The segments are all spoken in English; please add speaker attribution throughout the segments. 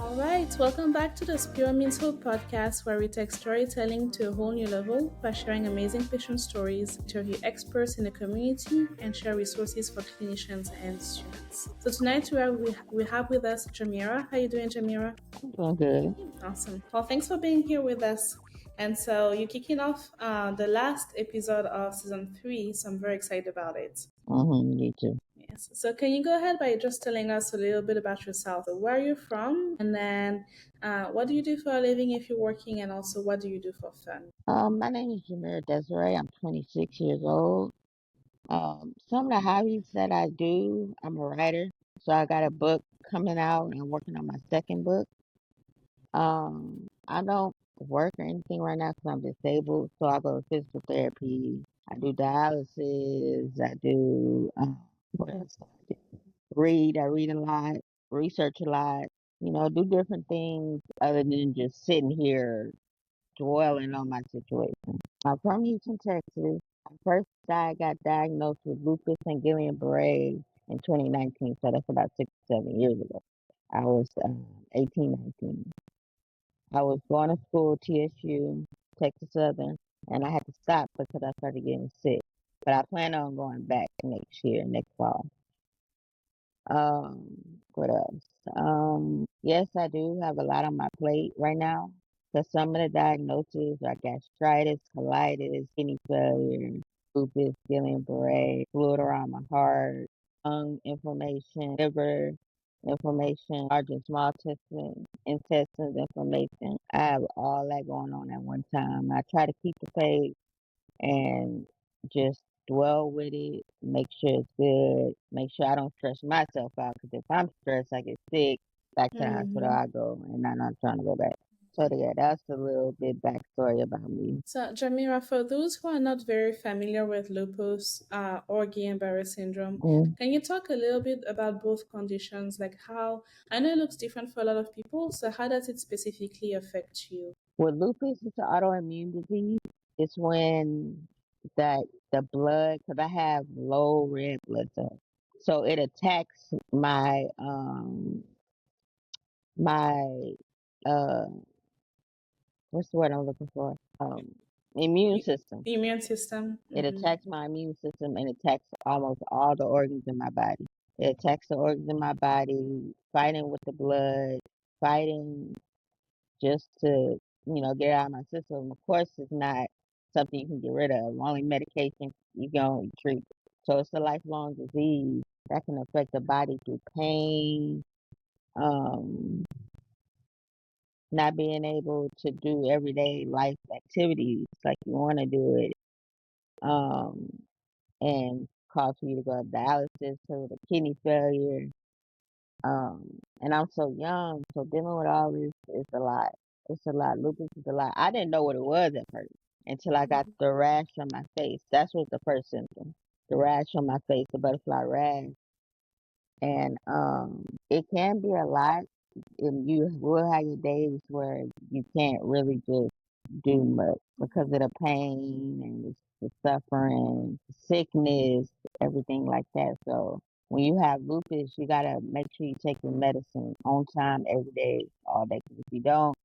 Speaker 1: All right, welcome back to the Spero Means Hope podcast, where we take storytelling to a whole new level by sharing amazing patient stories, interview experts in the community, and share resources for clinicians and students. So tonight we have with us Jamilra. How you doing, Jamilra?
Speaker 2: I'm doing good.
Speaker 1: Awesome. Well, thanks for being here with us. And so you're kicking off the last episode of season 3, so I'm very excited about it.
Speaker 2: You too.
Speaker 1: Yes. So can you go ahead by just telling us a little bit about yourself? So where are you from? And then what do you do for a living if you're working? And also what do you do for fun?
Speaker 2: My name is Jamilra Desira. I'm 26 years old. Some of the hobbies that I do, I'm a writer. So I got a book coming out and I'm working on my second book. I don't work or anything right now because I'm disabled. So I go to physical therapy. I do dialysis. I do, what else do I do? I read a lot, research a lot, do different things other than just sitting here dwelling on my situation. I'm from Houston, Texas. First, I got diagnosed with lupus and Guillain-Barre in 2019, so that's about 6 7 years ago. I was 18, 19. I was going to school, TSU, Texas Southern, and I had to stop because I started getting sick. But I plan on going back next year, next fall. What else? Yes, I do have a lot on my plate right now. Because some of the diagnoses are gastritis, colitis, kidney failure, lupus, Guillain-Barre, fluid around my heart, lung inflammation, liver inflammation, large and small intestines inflammation. I have all that going on at one time. I try to keep the faith and just dwell with it, make sure it's good, make sure I don't stress myself out. Because if I'm stressed, I get sick, back to the hospital I go, and I'm not trying to go back. So yeah, that's a little bit backstory about me.
Speaker 1: So, Jamira, for those who are not very familiar with lupus or Guillain-Barre syndrome,
Speaker 2: Mm.
Speaker 1: can you talk a little bit about both conditions? Like how, I know it looks different for a lot of people, so how does it specifically affect you?
Speaker 2: With lupus, it's an autoimmune disease. It's when that the blood, because I have low red blood cells, so it attacks my uh what's the word I'm looking for? Immune system.
Speaker 1: The immune system?
Speaker 2: It attacks my immune system and attacks almost all the organs in my body. It attacks the organs in my body, fighting with the blood, fighting just to, get it out of my system. Of course, it's not something you can get rid of. Only medication you can only treat. So it's a lifelong disease that can affect the body through pain, um, not being able to do everyday life activities like you want to do it, um, and cause for you to go to dialysis, so the kidney failure. And I'm so young, so dealing with all this is a lot. It's a lot. Lupus is a lot. I didn't know what it was at first until I got the rash on my face. That's what the first symptom. The rash on my face, the butterfly rash. And it can be a lot. And you will have your days where you can't really just do much because of the pain and the suffering, sickness, everything like that. So when you have lupus, you gotta make sure you take your medicine on time, every day, all day. 'Cause if you don't,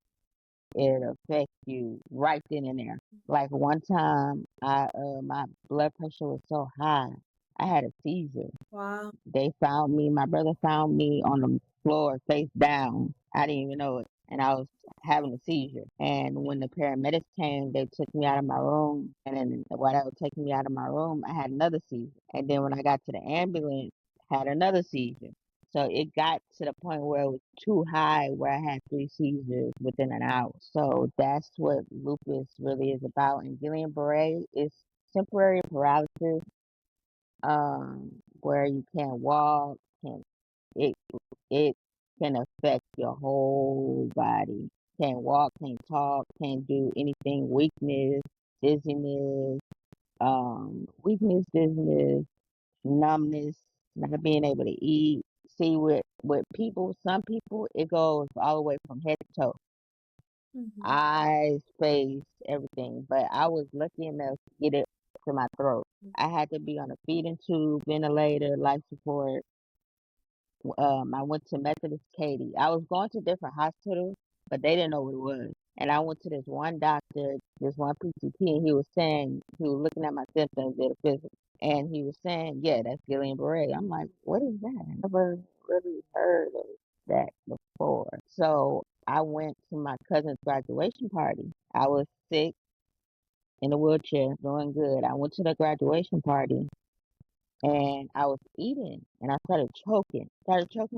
Speaker 2: it'll affect you right then and there. Like one time, my blood pressure was so high, I had a seizure.
Speaker 1: Wow.
Speaker 2: They found me. My brother found me on the floor, face down. I didn't even know it, and I was having a seizure. And when the paramedics came, they took me out of my room. And then while they were taking me out of my room, I had another seizure. And then when I got to the ambulance, I had another seizure. So it got to the point where it was too high, where I had 3 seizures within an hour. So that's what lupus really is about. And Guillain-Barre is temporary paralysis, where you can't walk, can it it can affect your whole body. Can't walk, can't talk, can't do anything. Dizziness, dizziness, numbness, not being able to eat. See, with people, some people, it goes all the way from head to toe, eyes, face, everything. But I was lucky enough to get it to my throat. I had to be on a feeding tube, ventilator, life support, I went to Methodist Katy. I was going to different hospitals, but they didn't know what it was. And I went to this one doctor, this one PCP, and he was saying, he was looking at my symptoms, did a physical, and he was saying, yeah, that's Guillain-Barre. I'm like, what is that? I never really heard of that before. So I went to my cousin's graduation party. I was sick in a wheelchair, doing good. I went to the graduation party and I was eating and I started choking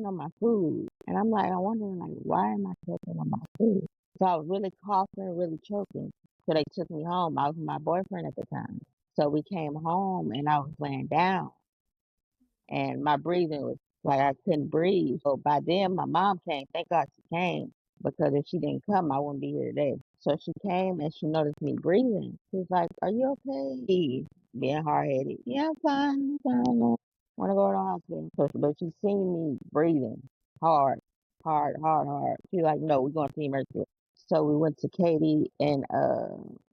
Speaker 2: on my food. And I'm like, I'm wondering, like, why am I choking on my food? So I was really coughing, really choking. So they took me home. I was with my boyfriend at the time. So we came home and I was laying down and my breathing was like I couldn't breathe. So by then my mom came. Thank God she came because if she didn't come, I wouldn't be here today. So she came and she noticed me breathing. She was like, "Are you okay?" Being hard headed. Yeah, I'm fine. I'm fine. Want to go to the hospital. But she seen me breathing hard, hard, hard, hard. She's like, "No, we're going to see Mercia." So we went to Katy and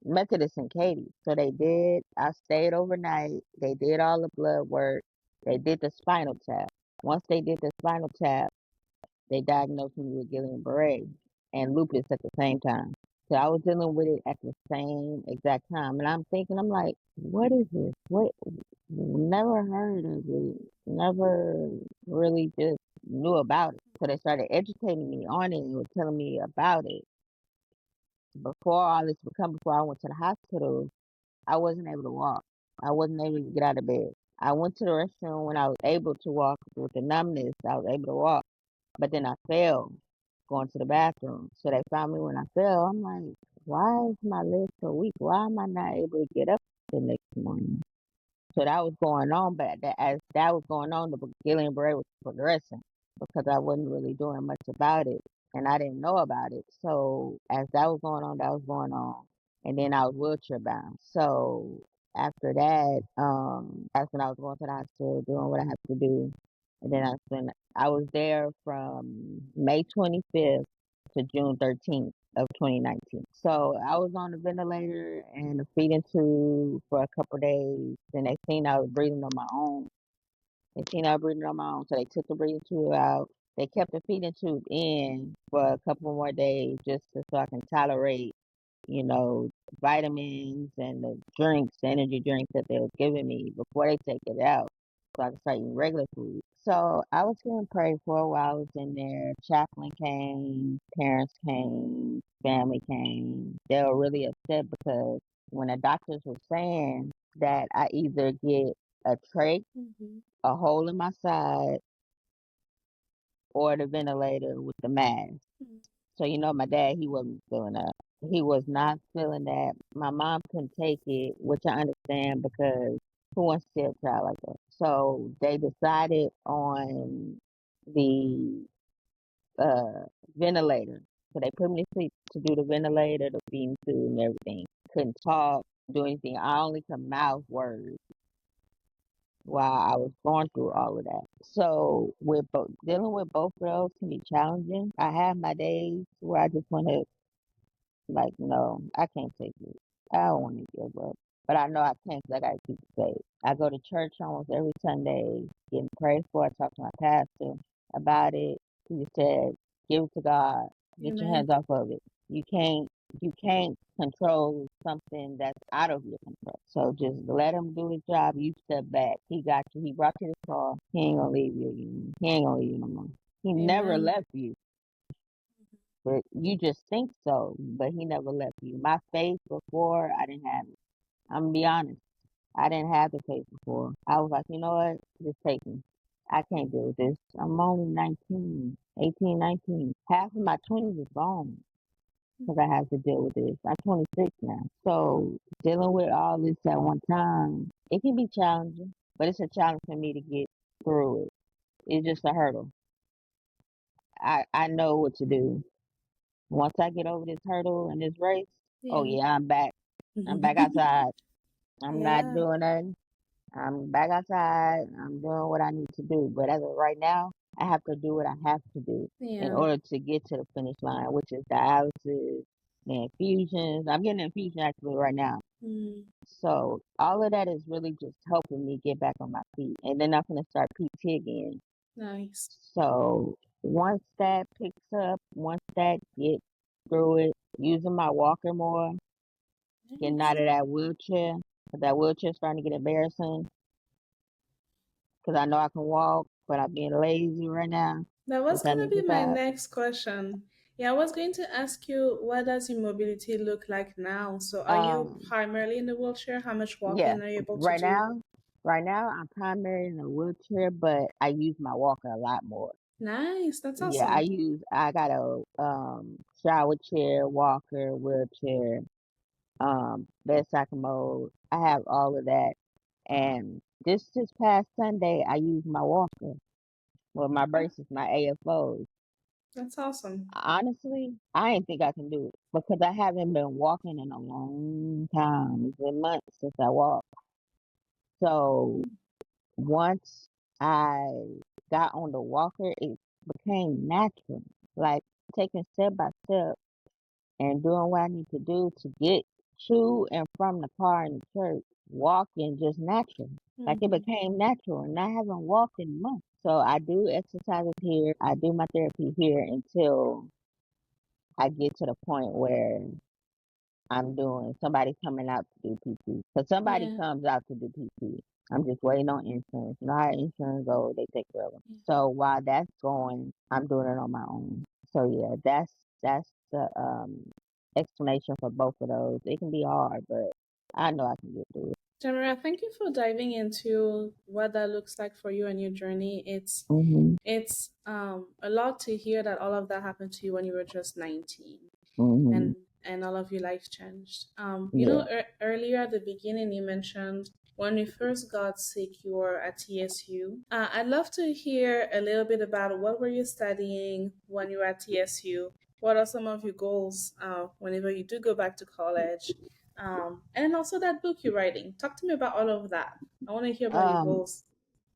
Speaker 2: Methodist in Katy. So they did. I stayed overnight. They did all the blood work. They did the spinal tap. Once they did the spinal tap, they diagnosed me with Guillain-Barre and lupus at the same time. So I was dealing with it at the same exact time. And I'm thinking, I'm like, what is this? What? Never heard of it. Never really just knew about it. So they started educating me on it and were telling me about it. Before all this would come, before I went to the hospital, I wasn't able to walk. I wasn't able to get out of bed. I went to the restroom when I was able to walk with the numbness. I was able to walk, but then I fell going to the bathroom. So they found me when I fell. I'm like, why is my leg so weak? Why am I not able to get up the next morning? So that was going on, but as that was going on, the Guillain-Barre was progressing because I wasn't really doing much about it, and I didn't know about it. So as that was going on, that was going on, and then I was wheelchair bound. So after that, that's when I was going to the hospital, doing what I had to do, and then I was there from May 25th to June 13th of 2019. So I was on the ventilator and a feeding tube for a couple of days. Then they seen I was breathing on my own. They seen I was breathing on my own, so they took the breathing tube out. They kept the feeding tube in for a couple more days just so I can tolerate, vitamins and the drinks, the energy drinks that they was giving me before they take it out, so I could start eating regular food. So I was getting prayed for a while. I was in there. Chaplain came, parents came, family came. They were really upset because when the doctors were saying that I either get a trach, a hole in my side, or the ventilator with the mask. So, my dad, he wasn't feeling that. He was not feeling that. My mom couldn't take it, which I understand because who wants to see a child like that? So they decided on the uh, ventilator. So they put me to sleep to do the ventilator, the beam tube, and everything. Couldn't talk, do anything. I only could mouth words while I was going through all of that. So dealing with both of those can be challenging. I have my days where I just want to, like, no, I can't take it. I don't want to give up. But I know I can't because I got to keep it safe. I go to church almost every Sunday, getting prayed for. I talk to my pastor about it. He said, give it to God. Get your hands
Speaker 1: Amen.
Speaker 2: off of it. You can't control something that's out of your control. So just let him do his job. You step back. He got you. He brought you this far. He ain't gonna leave you. He ain't gonna leave you no more. He never
Speaker 1: Amen.
Speaker 2: left you. But you just think so, but he never left you. My faith before, I didn't have it. I'm gonna be honest. I didn't have the faith before. I was like, you know what? Just take me. I can't deal with this. I'm only 19, 18, 19. Half of my 20s is gone because I have to deal with this. I'm 26 now. So dealing with all this at one time, it can be challenging, but it's a challenge for me to get through it. It's just a hurdle. I know what to do. Once I get over this hurdle and this race, oh
Speaker 1: Yeah.
Speaker 2: yeah, I'm back. I'm back outside. I'm not
Speaker 1: Yeah.
Speaker 2: doing nothing. I'm back outside. I'm doing what I need to do. But as of right now, I have to do what I have to do in
Speaker 1: Yeah.
Speaker 2: order to get to the finish line, which is dialysis, the infusions. I'm getting an infusion actually right now.
Speaker 1: Mm.
Speaker 2: So all of that is really just helping me get back on my feet. And then I'm going to start PT again.
Speaker 1: Nice.
Speaker 2: So once that picks up, once that get through it, using my walker more, getting
Speaker 1: Nice.
Speaker 2: out of that wheelchair, 'cause that wheelchair's starting to get embarrassing. Because I know I can walk, but I'm being lazy right now,
Speaker 1: That was
Speaker 2: which I
Speaker 1: going to
Speaker 2: need to
Speaker 1: be my
Speaker 2: stop.
Speaker 1: next question. Yeah, I was going to ask you, what does your mobility look like now? So, are you
Speaker 2: Um,
Speaker 1: primarily in the wheelchair? How much
Speaker 2: yeah,
Speaker 1: walking are you able to
Speaker 2: right
Speaker 1: do?
Speaker 2: now, right now I'm primarily in a wheelchair, but I use my walker a lot more.
Speaker 1: Nice. That's
Speaker 2: Yeah,
Speaker 1: awesome.
Speaker 2: I got a shower chair, walker, wheelchair, bedside commode. I have all of that. And this past Sunday I used my walker. Well, my
Speaker 1: Okay.
Speaker 2: braces, my AFOs.
Speaker 1: That's awesome.
Speaker 2: Honestly, I ain't think I can do it because I haven't been walking in a long time. It's been months since I walked. So
Speaker 1: Mm.
Speaker 2: once I got on the walker, it became natural. Like taking step by step and doing what I need to do to get to and from the car in the church, walking just natural. Like it
Speaker 1: Mhm.
Speaker 2: became natural, and I haven't walked in months. So I do exercises here. I do my therapy here until I get to the point where I'm doing somebody coming out to do PT. Because somebody
Speaker 1: Yeah.
Speaker 2: comes out to do PT. I'm just waiting on insurance. You know how insurance goes, they take care of them.
Speaker 1: Yeah.
Speaker 2: So while that's going, I'm doing it on my own. So yeah, that's the explanation for both of those. It can be hard, but I know I can get through it.
Speaker 1: Jamira, thank you for diving into what that looks like for you and your journey.
Speaker 2: Mhm.
Speaker 1: It's a lot to hear that all of that happened to you when you were just 19,
Speaker 2: Mhm.
Speaker 1: and all of your life changed.
Speaker 2: Yeah.
Speaker 1: Earlier at the beginning, you mentioned when you first got sick, you were at TSU. I'd love to hear a little bit about what were you studying when you were at TSU. What are some of your goals whenever you do go back to college? And then also that book you're writing. Talk to me about all of that. I want to hear about your
Speaker 2: Um,
Speaker 1: goals.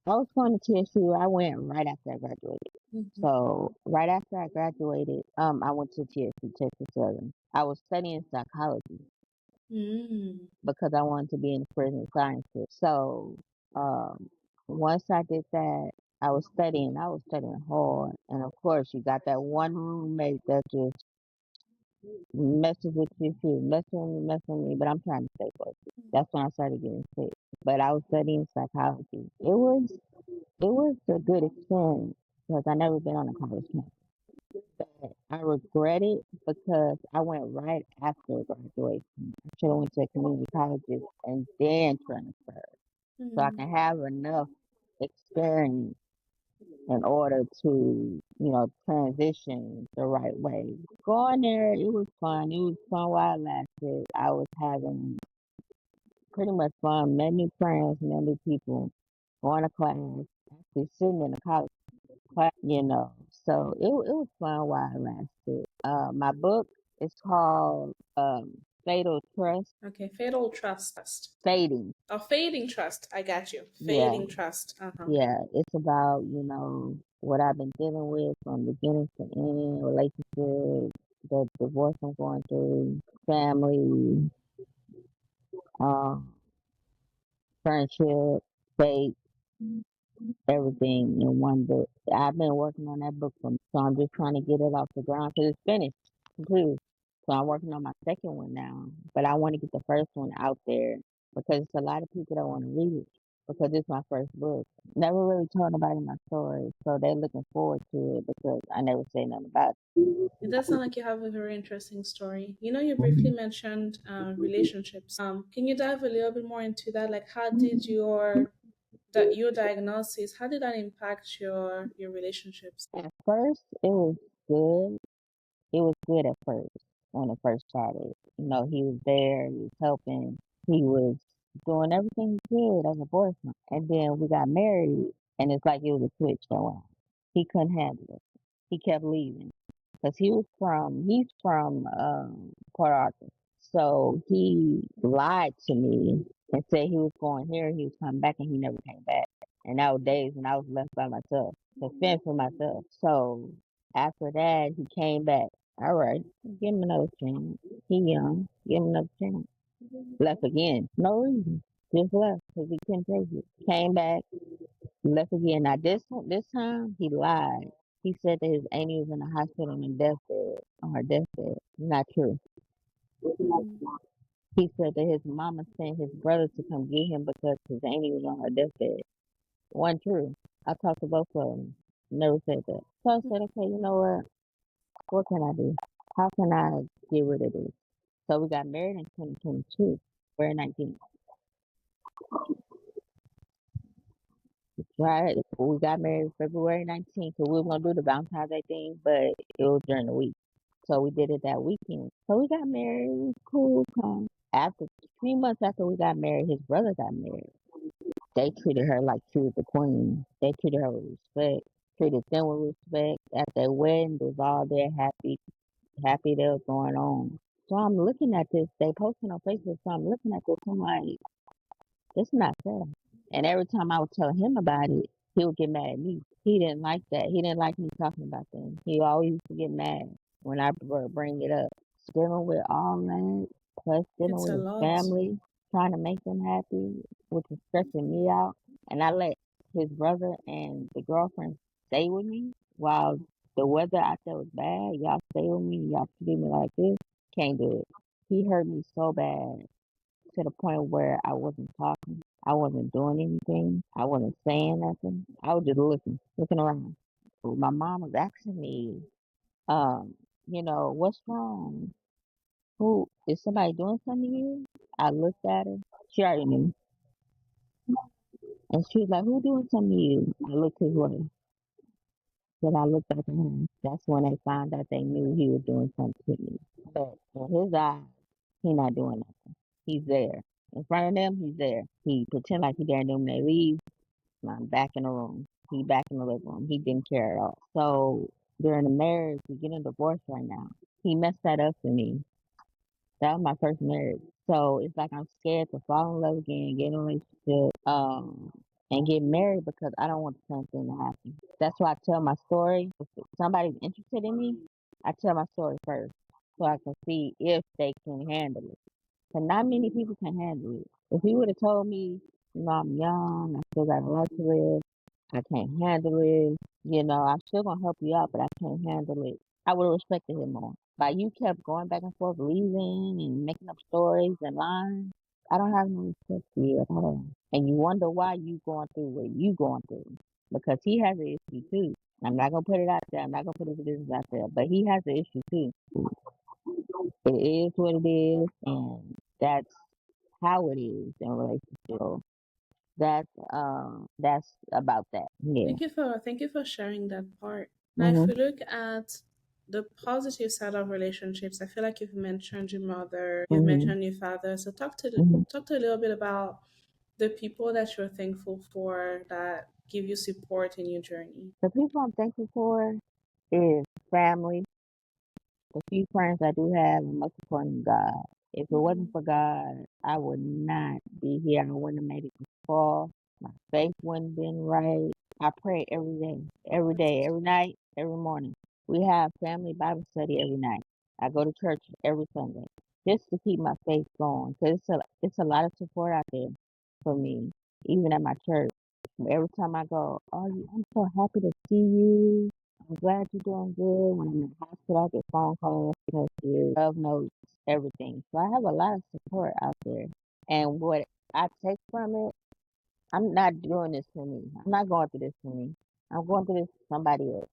Speaker 2: I was going to TSU. I went right after I graduated.
Speaker 1: Hmm.
Speaker 2: So right after I graduated, I went to TSU, Texas Southern. I was studying psychology
Speaker 1: Mm.
Speaker 2: because I wanted to be in prison sciences. So um, once I did that, I was studying hard. And of course, you got that one roommate that just messes with you, too, messing with me, but I'm trying to stay focused. That's when I started getting sick. But I was studying psychology. It was a good experience because I never been on a college campus. But I regret it because I went right after graduation. I should have went to community colleges and then transferred so I
Speaker 1: Mm.
Speaker 2: can have enough experience in order to, transition the right way. Going there, it was fun. It was fun while it lasted. I was having pretty much fun, met new friends, met new people, going to class, actually sitting in the college class. So it was fun while it lasted. My book is called Fatal Trust,
Speaker 1: Okay, fatal trust.
Speaker 2: Fading.
Speaker 1: Oh, fading trust. I got you.
Speaker 2: Yeah,
Speaker 1: Fading trust. Uh huh.
Speaker 2: yeah. It's about, what I've been dealing with from beginning to end, relationships, the divorce I'm going through, family, um, friendship, faith, everything in one book. I've been working on that book so I'm just trying to get it off the ground because it's finished completely. So I'm working on my second one now, but I want to get the first one out there because it's a lot of people that want to read it because it's my first book. Never really told nobody my story, so they're looking forward to it because I never say nothing about
Speaker 1: It does sound like you have a very interesting story. You briefly
Speaker 2: it.
Speaker 1: mentioned relationships. Can you dive a little bit more into that? Like, how did your diagnosis? How did that impact your relationships?
Speaker 2: At first, it was good. It was good at first when it first started. He was there, he was helping, he was doing everything he could as a boyfriend. And then we got married, and it's like it was a switch going on. He couldn't handle it. He kept leaving because he's from Port Arthur. So he lied to me and said he was going here, he was coming back, and he never came back. And that was days when I was left by myself to fend for myself. So after that, he came back. All right, give him another chance. He young, give him another chance. Left again, no reason, just left because he couldn't take it. Came back, Left again. Now this time he lied. He said that his auntie was in the hospital on a deathbed, on her deathbed. Not true.
Speaker 1: Mm.
Speaker 2: He said that his mama sent his brother to come get him because his auntie was on her deathbed. Wasn't true. I talked to both of them. Never said that. So I said, okay, you know what? What can I do? How can I get rid of this? So we got married in 2022, February 19th. Right? We got married February 19th, so we were gonna do the Valentine's Day thing, but it was during the week. So we did it that weekend. So we got married. It was cool, calm. After 3 months after we got married, his brother got married. They treated her like she was the queen. They treated her with respect, treated them with respect. At their wedding, they was all there happy that was going on. So I'm looking at this. They posting on Facebook. So I'm looking at this. I'm like, it's not fair. And every time I would tell him about it, he would get mad at me. He didn't like that. He didn't like me talking about them. He always used to get mad when I bring it up. Dealing with all that, plus dealing
Speaker 1: It's
Speaker 2: with
Speaker 1: a
Speaker 2: his
Speaker 1: lot.
Speaker 2: family, trying to make them happy, which is stressing me out. And I let his brother and the girlfriend stay with me while the weather out there was bad. Y'all stay with me. Y'all treat me like this. Can't do it. He hurt me so bad to the point where I wasn't talking. I wasn't doing anything. I wasn't saying nothing. I was just looking around. My mom was asking me, um, what's wrong? Who is somebody doing something to you? I looked at her. She already knew. And she was like, who doing something to you? I looked his way. Then I looked back at him. That's when they found out they knew he was doing something to me. But in his eyes, he not doing nothing. He's there. In front of them, he's there. He pretend like he there, and then when they leave, I'm back in the room. He back in the living room. He didn't care at all. So during the marriage, we getting a divorce right now. He messed that up for me. That was my first marriage. So it's like I'm scared to fall in love again, get in a relationship, and get married because I don't want the same thing to happen. That's why I tell my story. If somebody's interested in me, I tell my story first so I can see if they can handle it. But not many people can handle it. If he would have told me, I'm young, I still got a life to live, I can't handle it, I'm still gonna help you out, but I can't handle it. I would have respected him more. But you kept going back and forth, leaving and making up stories and lying. I don't have no respect for you at all. And you wonder why you going through what you going through. Because he has an issue too. I'm not gonna put it out there. I'm not gonna put his business out there. But he has an issue too. It is what it is, and that's how it is in a relationship. That's about that. Yeah.
Speaker 1: Thank you for sharing that part. Now, if
Speaker 2: Mhm.
Speaker 1: we look at the positive side of relationships, I feel like you've mentioned your mother, you've
Speaker 2: Mhm.
Speaker 1: mentioned your father. So
Speaker 2: Mhm.
Speaker 1: talk to a little bit about the people that you're thankful for that give you support in your journey.
Speaker 2: The people I'm thankful for is family, the few friends I do have, and most importantly, God. If it wasn't
Speaker 1: Hmm.
Speaker 2: for God, I would not be here. I wouldn't have made it this far. My faith wouldn't have been right. I pray every
Speaker 1: That's
Speaker 2: day,
Speaker 1: awesome.
Speaker 2: every night, every morning. We have family Bible study every night. I go to church every Sunday just to keep my faith going. Cause it's a lot of support out there for me, even at my church. Every time I go, I'm so happy to see you. I'm glad you're doing good. When I'm in the hospital, I get phone calls, messages, love notes, everything. So I have a lot of support out there. And what I take from it, I'm not doing this for me. I'm not going through this for me. I'm going through this for somebody else.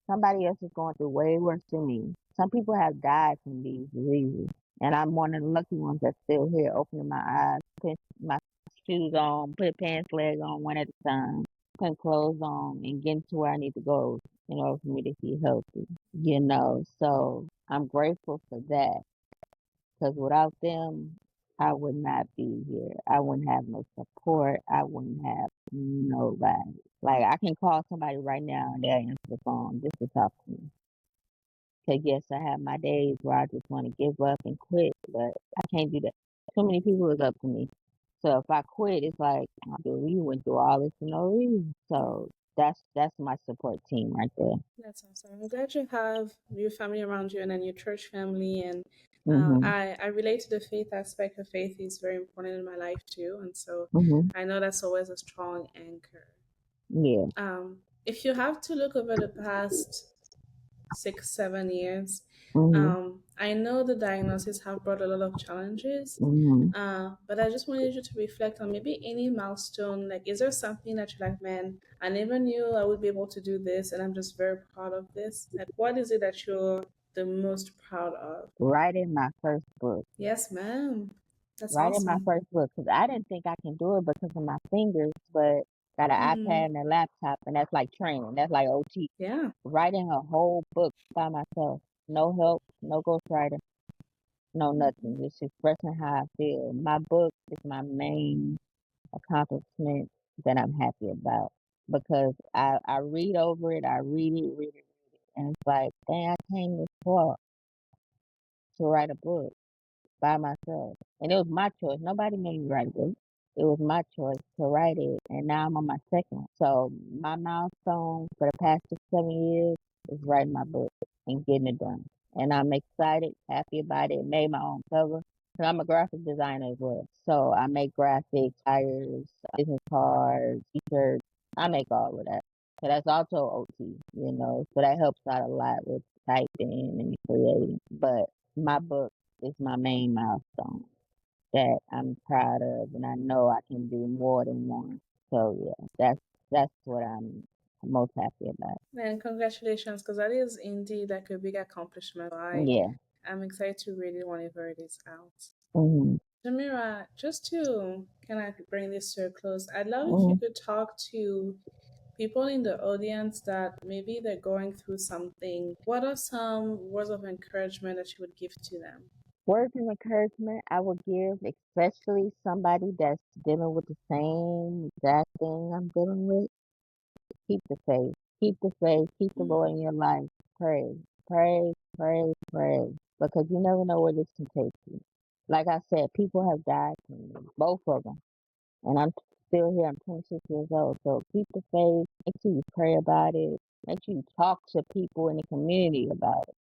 Speaker 2: Somebody else is going through way worse than me. Some people have died from these diseases. And I'm one of the lucky ones that's still here, opening my eyes, putting my shoes on, putting pants, legs on one at a time, putting clothes on, and getting to where I need to go in order for me to be healthy. So I'm grateful for that because without them, I would not be here. I wouldn't have no support. I wouldn't have nobody. Like I can call somebody right now and they'll answer the phone just to talk to me. Cause yes, I have my days where I just want to give up and quit, but I can't do that. So many people is up to me. So if I quit, it's like, oh, dude, you went through all this for no reason. So that's my support team right there.
Speaker 1: That's awesome. I'm glad you have your family around you and then your church family. And
Speaker 2: Mhm.
Speaker 1: I relate to the faith aspect of faith is very important in my life too. And so
Speaker 2: Mhm.
Speaker 1: I know that's always a strong anchor.
Speaker 2: Yeah.
Speaker 1: If you have to look over the past 6, 7 years,
Speaker 2: Mhm.
Speaker 1: I know the diagnosis have brought a lot of challenges,
Speaker 2: Mhm.
Speaker 1: but I just wanted you to reflect on maybe any milestone. Like, is there something that you're like, man, I never knew I would be able to do this, and I'm just very proud of this? Like, what is it that you're the most proud of?
Speaker 2: Writing my first book.
Speaker 1: Yes, ma'am. That's
Speaker 2: Writing my
Speaker 1: awesome.
Speaker 2: first book because I didn't think I can do it because of my fingers, but got an
Speaker 1: Mm-hmm.
Speaker 2: iPad and a laptop, and that's like training. That's like OT.
Speaker 1: Yeah.
Speaker 2: Writing a whole book by myself, no help, no ghostwriter, no nothing. Just expressing how I feel. My book is my main accomplishment that I'm happy about because I read over it, I read it, and it's like, dang, I came this far to write a book by myself. And it was my choice. Nobody made me write a book. It was my choice to write it, and now I'm on my second. So my milestone for the past 6, 7 years is writing my book and getting it done. And I'm excited, happy about it. Made my own cover. 'Cause I'm a graphic designer as well. So I make graphics, flyers, business cards, t-shirts. I make all of that. So that's also OT, So that helps out a lot with typing and creating. But my book is my main milestone that I'm proud of, and I know I can do more than one. So yeah, that's what I'm most happy about.
Speaker 1: And congratulations, because that is indeed like a big accomplishment.
Speaker 2: Yeah.
Speaker 1: I'm excited to read it whenever it is out.
Speaker 2: Hmm.
Speaker 1: Jamira, just to kind of bring this to a close, I'd love if you
Speaker 2: Hmm.
Speaker 1: could talk to people in the audience that maybe they're going through something. What are some words of encouragement that you would give to them?
Speaker 2: Words of encouragement I would give, especially somebody that's dealing with the same exact thing I'm dealing with. Keep the faith. Keep the faith. Keep the Lord in your life. Pray. Pray, pray, pray. Because you never know where this can take you. Like I said, people have died from me, both of them. And I'm still here. I'm 26 years old. So keep the faith. Make sure you pray about it. Make sure you talk to people in the community about it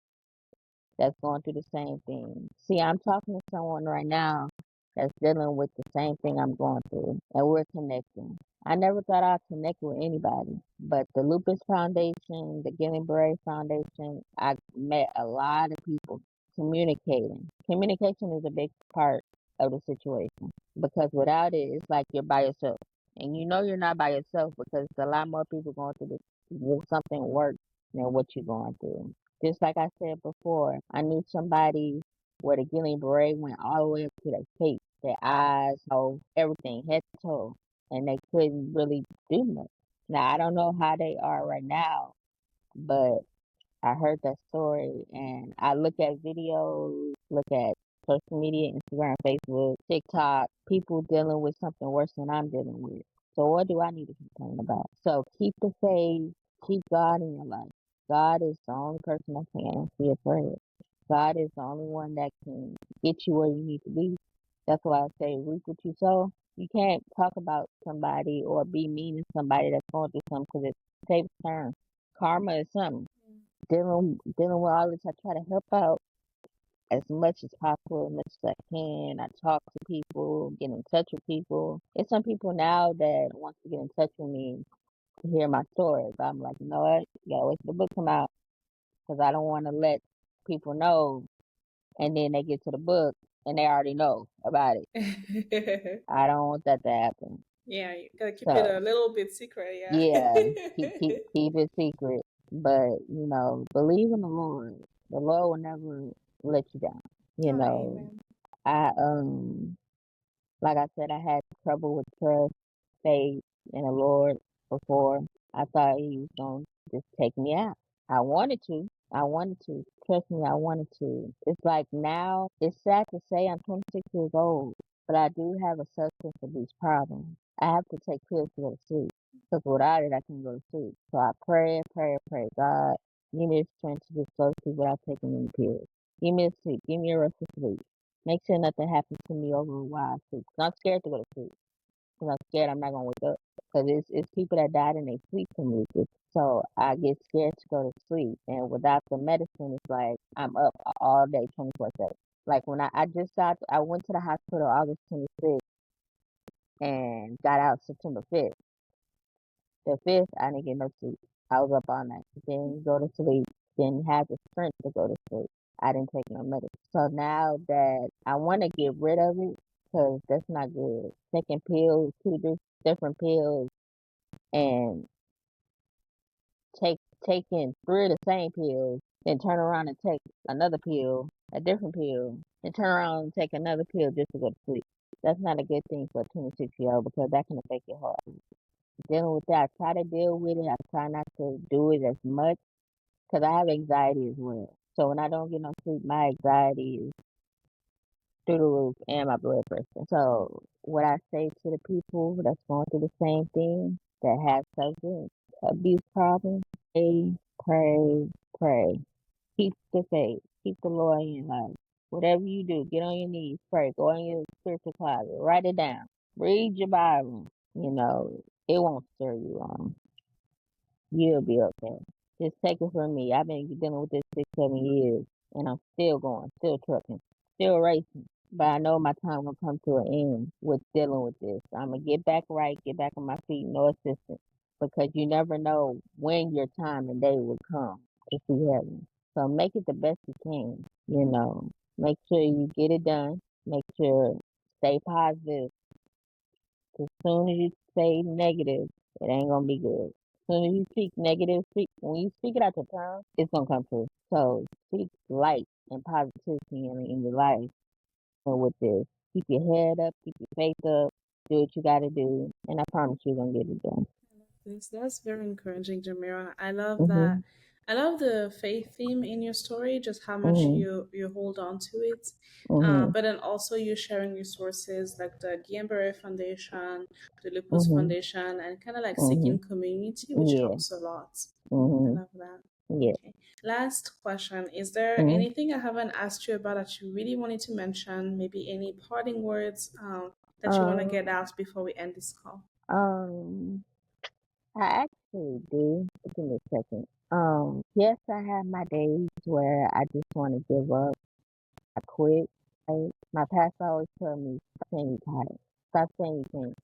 Speaker 2: that's going through the same thing. See, I'm talking to someone right now that's dealing with the same thing I'm going through, and we're connecting. I never thought I'd connect with anybody, but the Lupus Foundation, the Guillain-Barre Foundation, I met a lot of people communicating. Communication is a big part of the situation because without it, it's like you're by yourself. And you know you're not by yourself because there's a lot more people going through something worse than what you're going through. Just like I said before, I knew somebody where the Guillain-Barre went all the way up to their face, their eyes, everything, head to toe, and they couldn't really do much. Now, I don't know how they are right now, but I heard that story and I look at videos, look at social media, Instagram, Facebook, TikTok, people dealing with something worse than I'm dealing with. So what do I need to complain about? So keep the faith, keep God in your life. God is the only person that can answer your prayers. God is the only one that can get you where you need to be. That's why I say reap what you sow. You can't talk about somebody or be mean to somebody that's going through something because it takes turn. Karma is something dealing with all this. I try to help out as much as possible, as much as I can. I talk to people, get in touch with people. There's some people now that wants to get in touch with me to hear my story, but I'm like, you know what? You gotta wait till the book come out because I don't want to let people know, and then they get to the book and they already know about it. I don't want that to happen.
Speaker 1: Yeah, you gotta keep it
Speaker 2: So
Speaker 1: a little bit secret, yeah.
Speaker 2: yeah, keep it secret, but believe in the Lord. The Lord will never let you down. You
Speaker 1: Oh,
Speaker 2: know,
Speaker 1: amen.
Speaker 2: I like I said, I had trouble with trust, faith in the Lord before. I thought He was gonna just take me out. I wanted to. I wanted to. Trust me, I wanted to. It's like now, it's sad to say I'm 26 years old, but I do have a substance abuse problem. I have to take pills to go to sleep. Because without it, I can go to sleep. So I pray, pray, pray. God, give me the strength to just go to sleep without taking any pills. Give me the sleep. Give me a rest of sleep. Make sure nothing happens to me over a while I sleep. 'Cause I'm scared to go to sleep. Because I'm scared I'm not going to wake up. Because it's people that died in their sleep from lupus. So I get scared to go to sleep. And without the medicine, it's like I'm up all day, 24/7. Like when I went to the hospital August 26th and got out September 5th. The fifth, I didn't get no sleep. I was up all night. Didn't go to sleep. Didn't have the strength to go to sleep. I didn't take no medicine. So now that I want to get rid of it, because that's not good. Taking pills, different pills, and taking three of the same pills, then turn around and take another pill, a different pill, and turn around and take another pill just to go to sleep. That's not a good thing for a 26-year-old because that can affect your heart. Dealing with that, I try to deal with it. I try not to do it as much because I have anxiety as well. So when I don't get no sleep, my anxiety is through the roof and my blood pressure. So what I say to the people that's going through the same thing, that have substance abuse problems, pray, pray. Keep the faith. Keep the Lord in your life. Whatever you do, get on your knees, pray. Go in your spiritual closet, write it down. Read your Bible. You know, it won't stir you wrong. You'll be okay. Just take it from me. I've been dealing with this 6, 7 years, and I'm still going, still trucking, still racing. But I know my time will come to an end with dealing with this. I'm gonna get back right, get back on my feet, no assistance, because you never know when your time and day will come if you haven't. So make it the best you can. You know, make sure you get it done. Make sure stay positive. As soon as you say negative, it ain't gonna be good. As soon as you speak negative, when you speak it out your tongue, it's gonna come true. So speak light and positivity in your life. And with this, keep your head up, keep your faith up, do what you gotta do, and I promise you're gonna get it done.
Speaker 1: Thanks. That's very encouraging, Jamira. I love that.
Speaker 2: Mhm.
Speaker 1: I love the faith theme in your story, just how much
Speaker 2: Mhm.
Speaker 1: you hold on to it.
Speaker 2: Mhm.
Speaker 1: But then also you sharing resources like the Guillain-Barre Foundation, the Lupus
Speaker 2: Mhm.
Speaker 1: Foundation, and kind of like seeking
Speaker 2: Mhm.
Speaker 1: community, which
Speaker 2: Yeah.
Speaker 1: helps a lot. I
Speaker 2: Mhm.
Speaker 1: love that.
Speaker 2: Yeah.
Speaker 1: Okay. Last question. Is there
Speaker 2: Mhm.
Speaker 1: anything I haven't asked you about that you really wanted to mention? Maybe any parting words that you want to get
Speaker 2: Um.
Speaker 1: out before we end this call?
Speaker 2: Um. I actually do. Give me a second. Yes, I have my days where I just want to give up. I quit. Right? My pastor always tell me, stop saying you tired. Stop saying you can't.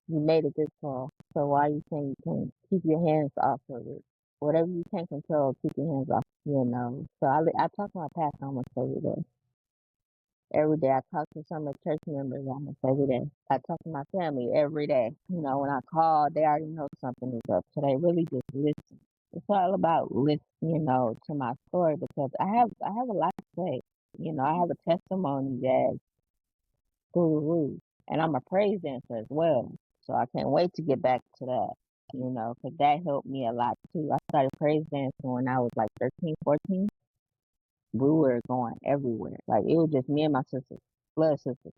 Speaker 2: You made it this far. So why you saying you can't? Keep your hands off of it. Whatever you can't control, keep your hands off. You know. So I talk to my pastor almost every day. Every day I talk to some of the church members almost every day. I talk to my family every day. You know, when I call, they already know something is up. So they really just listen. It's all about listening, you know, to my story because I have a lot to say. You know, I have a testimony that's through the roof. And I'm a praise dancer as well. So I can't wait to get back to that, you know, because that helped me a lot too. I started praise dancing when I was like 13, 14. We were going everywhere. Like it was just me and my sisters, blood sisters,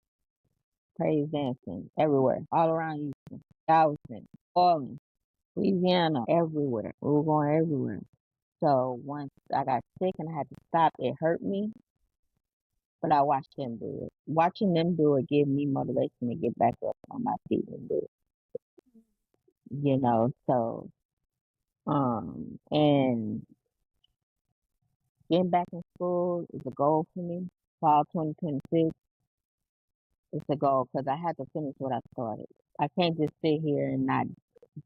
Speaker 2: praise dancing everywhere, all around Houston, Galveston, Orleans, Louisiana, everywhere. We were going everywhere. So once I got sick and I had to stop, it hurt me, but I watched them do it. Watching them do it gave me motivation to get back up on my feet and do it, you know. So, and getting back in school is a goal for me. Fall 2026 is a goal because I had to finish what I started. I can't just sit here and not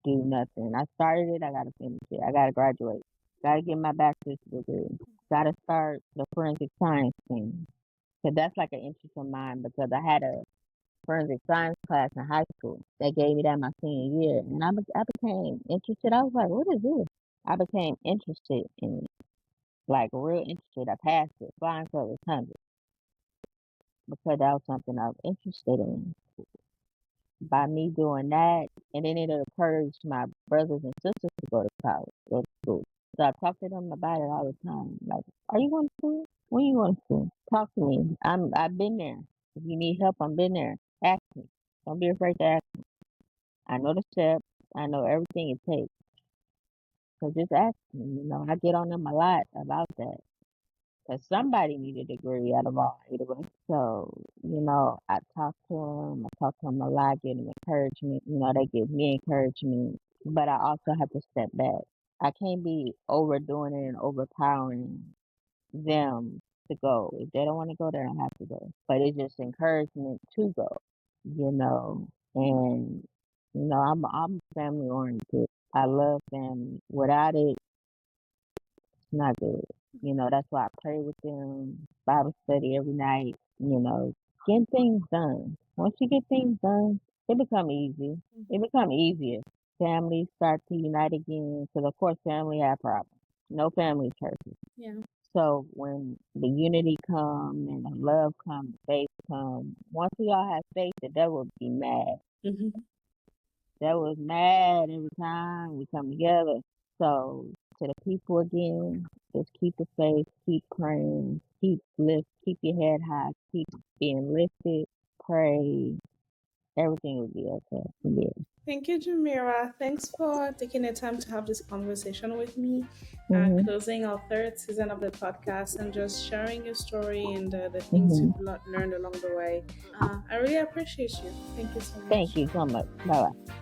Speaker 2: do nothing. I started it, I gotta finish it. I gotta graduate. Gotta get my bachelor's degree. Gotta start the forensic science thing. Cause that's like an interest of mine because I had a forensic science class in high school. They gave me that my senior year, and I became interested. I was like, "What is this?" I became interested in it, like real interested. I passed it, flying colors, 100, because that was something I was interested in. By me doing that, and then it encouraged my brothers and sisters to go to college, go to school. So I talk to them about it all the time. Like, are you going to school? When you going to school? Talk to me. I've been there. If you need help, I've been there. Ask me. Don't be afraid to ask. I know the steps. I know everything it takes. So just ask me. You know, I get on them a lot about that. Because somebody need a degree out of all eight of us. So, you know, I talk to them. I talk to them a lot, give them encouragement. You know, they give me encouragement. But I also have to step back. I can't be overdoing it and overpowering them to go. If they don't want to go, they don't have to go. But it's just encouragement to go, you know. And, you know, I'm family oriented. I love family. Without it, it's not good. That's why I pray with them, Bible study every night, getting things done. Once you get things done, it become easy. It become easier. Families start to unite again, because of course family have problems. No family is perfect.
Speaker 1: Yeah.
Speaker 2: So when the unity come and the love come, the faith come, once we all have faith, the devil will be mad.
Speaker 1: Hmm.
Speaker 2: That was mad every time we come together. So to the people again, just keep the faith, keep praying, keep your head high, keep being lifted, pray. Everything will be okay. Yeah.
Speaker 1: Thank you, Jamilra. Thanks for taking the time to have this conversation with me,
Speaker 2: Mhm.
Speaker 1: closing our third season of the podcast and just sharing your story and the things
Speaker 2: Mhm.
Speaker 1: you've learned along the way. I really appreciate you. Thank you so
Speaker 2: Thank
Speaker 1: much.
Speaker 2: you so much. Bye bye.